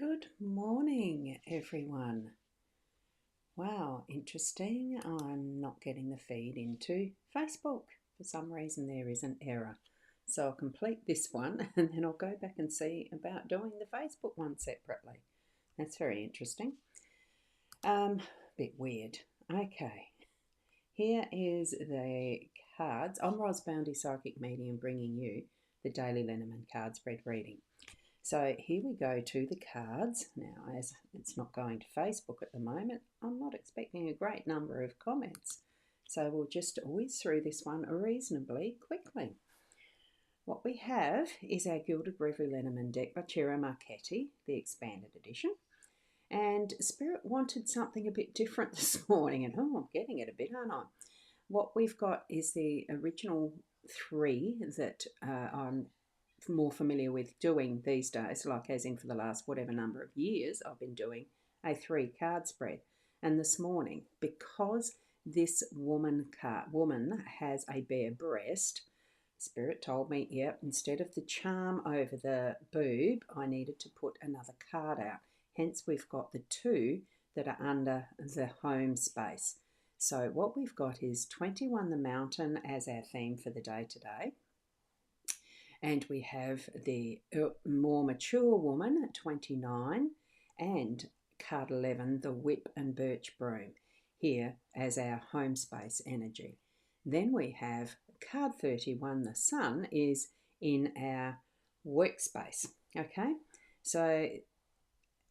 Good morning, everyone. Wow, interesting. I'm not getting the feed into Facebook. For some reason, there is an error. So I'll complete this one and then I'll go back and see about doing the Facebook one separately. That's very interesting. Bit weird. Okay, here is the cards. I'm Rosboundy Psychic Medium bringing you the Daily Lenormand card spread reading. So here we go to the cards. Now, as it's not going to Facebook at the moment, I'm not expecting a great number of comments. So we'll just whiz through this one reasonably quickly. What we have is our Gilded Reverie Lenormand deck by Ciro Marchetti, the expanded edition. And Spirit wanted something a bit different this morning, and I'm getting it a bit, aren't I? What we've got is the original three that I'm more familiar with doing these days, like as in for the last whatever number of years I've been doing a 3 card spread. And this morning, because this woman has a bare breast, Spirit told me, yep, instead of the charm over the boob, I needed to put another card out. Hence, we've got the 2 that are under the home space. So what we've got is 21 the Mountain as our theme for the day today. And we have the more mature woman at 29 and card 11, the Whip and Birch Broom, here as our home space energy. Then we have card 31, the Sun, is in our workspace. Okay, so,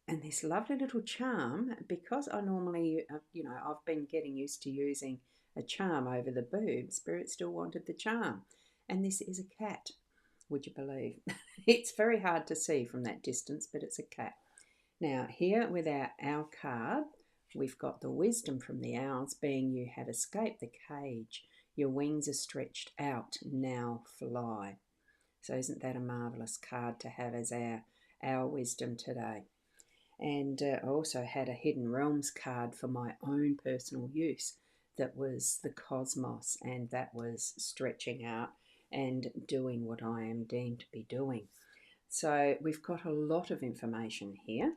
and this lovely little charm, because I normally, I've been getting used to using a charm over the boob, Spirit still wanted the charm. And this is a cat. Would you believe? It's very hard to see from that distance, but it's a cat. Now, here with our owl card, we've got the wisdom from the owls being you have escaped the cage. Your wings are stretched out. Now fly. So isn't that a marvellous card to have as our wisdom today? And I also had a Hidden Realms card for my own personal use that was the cosmos, and that was stretching out and doing what I am deemed to be doing. So we've got a lot of information here.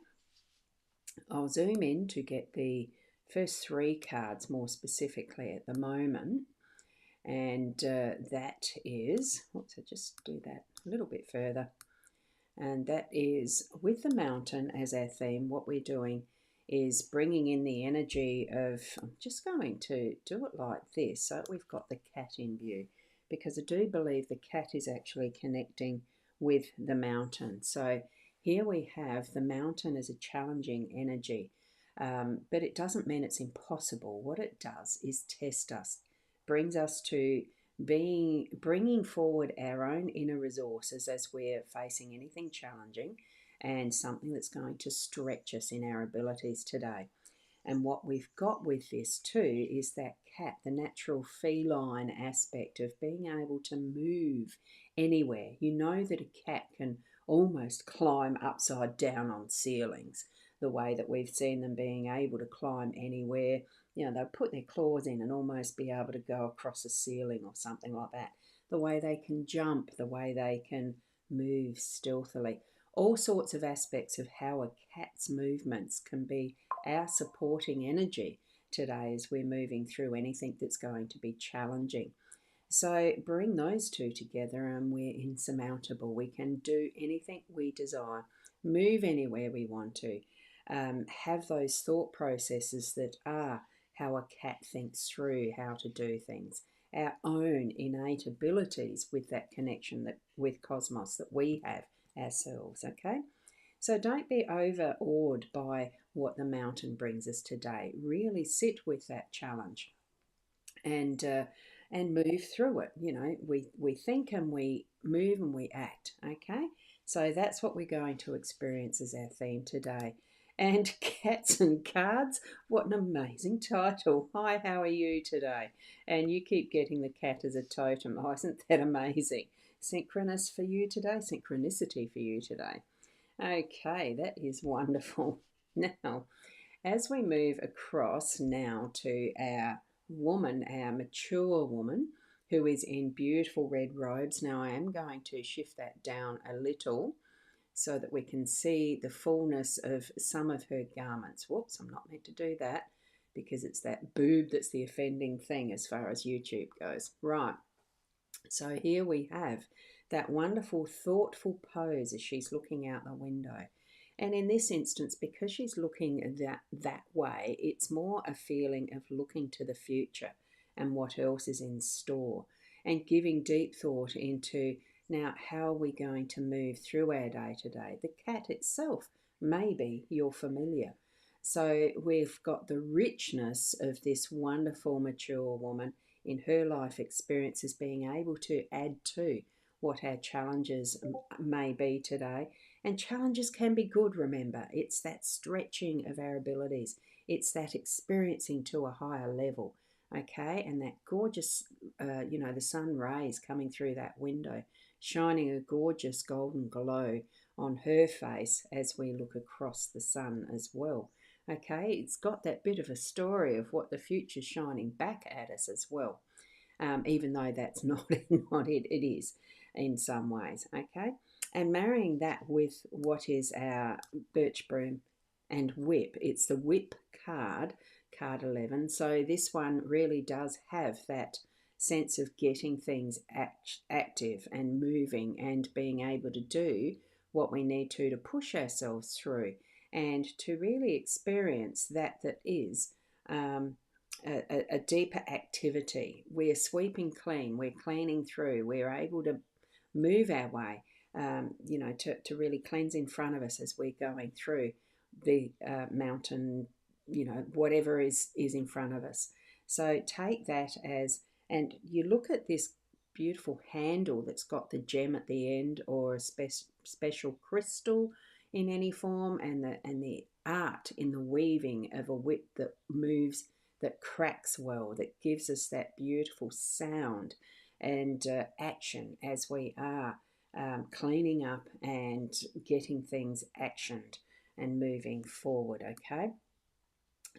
I'll zoom in to get the first 3 cards more specifically at the moment. And that is, let's just do that a little bit further. And that is with the mountain as our theme. What we're doing is bringing in the energy of, I'm just going to do it like this so we've got the cat in view, because I do believe the cat is actually connecting with the mountain. So here we have the mountain as a challenging energy, but it doesn't mean it's impossible. What it does is test us, brings us to bringing forward our own inner resources as we're facing anything challenging, and something that's going to stretch us in our abilities today. And what we've got with this too is that cat, the natural feline aspect of being able to move anywhere. You know that a cat can almost climb upside down on ceilings, the way that we've seen them being able to climb anywhere. They'll put their claws in and almost be able to go across a ceiling or something like that. The way they can jump, the way they can move stealthily. All sorts of aspects of how a cat's movements can be our supporting energy today as we're moving through anything that's going to be challenging. So bring those 2 together and we're insurmountable. We can do anything we desire, move anywhere we want to, have those thought processes that are how a cat thinks through how to do things, our own innate abilities with that connection with cosmos that we have ourselves, okay? So don't be overawed by what the mountain brings us today. Really sit with that challenge and move through it. We think and we move and we act, okay? So that's what we're going to experience as our theme today. And Cats and Cards, what an amazing title. Hi, how are you today? And you keep getting the cat as a totem. Oh, isn't that amazing? Synchronicity for you today. Okay, that is wonderful. Now, as we move across now to our woman, our mature woman, who is in beautiful red robes. Now I am going to shift that down a little so that we can see the fullness of some of her garments. Whoops, I'm not meant to do that because it's that boob that's the offending thing as far as YouTube goes. Right, so here we have that wonderful, thoughtful pose as she's looking out the window. And in this instance, because she's looking that way, it's more a feeling of looking to the future and what else is in store, and giving deep thought into, now, how are we going to move through our day to day? The cat itself, maybe you're familiar. So we've got the richness of this wonderful, mature woman in her life experiences being able to add to what our challenges may be today. And challenges can be good, remember. It's that stretching of our abilities, it's that experiencing to a higher level, okay? And that gorgeous, the sun rays coming through that window, shining a gorgeous golden glow on her face as we look across the sun as well. Okay, it's got that bit of a story of what the future's shining back at us as well, even though that's not what it is in some ways. Okay, and marrying that with what is our birch broom and whip. It's the whip card, card 11. So this one really does have that sense of getting things active and moving and being able to do what we need to push ourselves through and to really experience that is a deeper activity. We're sweeping clean, we're cleaning through, we're able to move our way, to really cleanse in front of us as we're going through the mountain, whatever is in front of us. So take that as, and you look at this beautiful handle that's got the gem at the end or a special crystal in any form, and the art in the weaving of a whip that moves, that cracks well, that gives us that beautiful sound and action as we are cleaning up and getting things actioned and moving forward. Okay,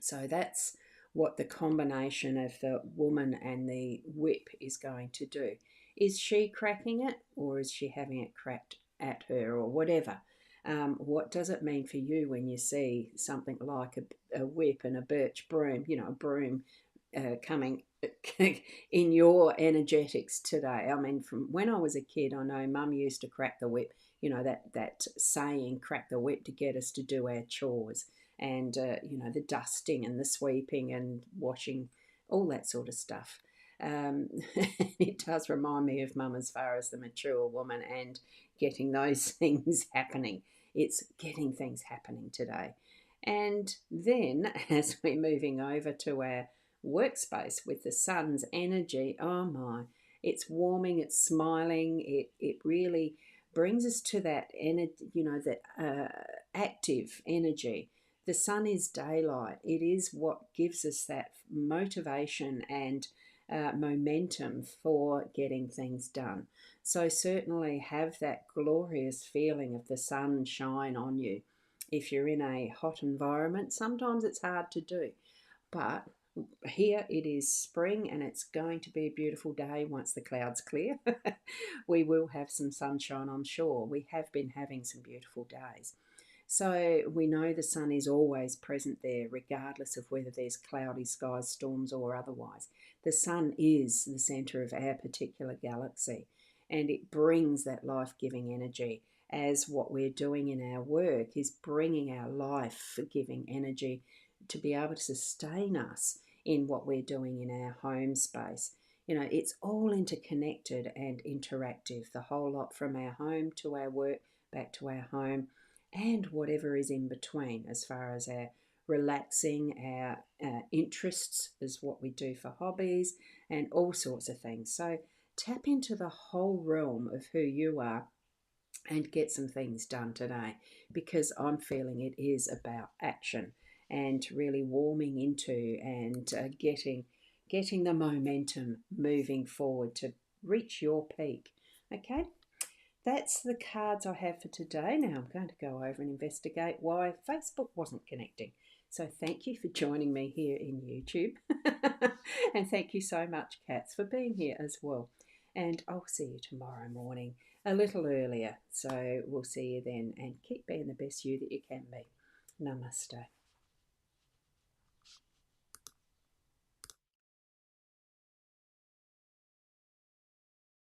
so that's what the combination of the woman and the whip is going to do. Is she cracking it, or is she having it cracked at her, or whatever? What does it mean for you when you see something like a whip and a birch broom, a broom coming in your energetics today? I mean, from when I was a kid, I know Mum used to crack the whip, that saying, crack the whip, to get us to do our chores and, the dusting and the sweeping and washing, all that sort of stuff. It does remind me of Mum as far as the mature woman and getting those things happening. It's getting things happening today. And then as we're moving over to our workspace with the sun's energy, oh my, it's warming, it's smiling, it really brings us to that energy, that active energy. The sun is daylight. It is what gives us that motivation and momentum for getting things done. So certainly have that glorious feeling of the sun shine on you. If you're in a hot environment, sometimes it's hard to do, but here it is spring and it's going to be a beautiful day once the clouds clear. We will have some sunshine, I'm sure. We have been having some beautiful days. So we know the sun is always present there, regardless of whether there's cloudy skies, storms, or otherwise. The sun is the centre of our particular galaxy, and it brings that life-giving energy, as what we're doing in our work is bringing our life-giving energy to be able to sustain us in what we're doing in our home space. It's all interconnected and interactive, the whole lot, from our home to our work, back to our home, and whatever is in between as far as our relaxing, our interests is what we do for hobbies and all sorts of things. So tap into the whole realm of who you are and get some things done today, because I'm feeling it is about action and really warming into and getting the momentum moving forward to reach your peak. Okay, that's the cards I have for today. Now I'm going to go over and investigate why Facebook wasn't connecting. So thank you for joining me here in YouTube. And thank you so much, Cats, for being here as well. and I'll see you tomorrow morning a little earlier. So we'll see you then, and keep being the best you that you can be. Namaste.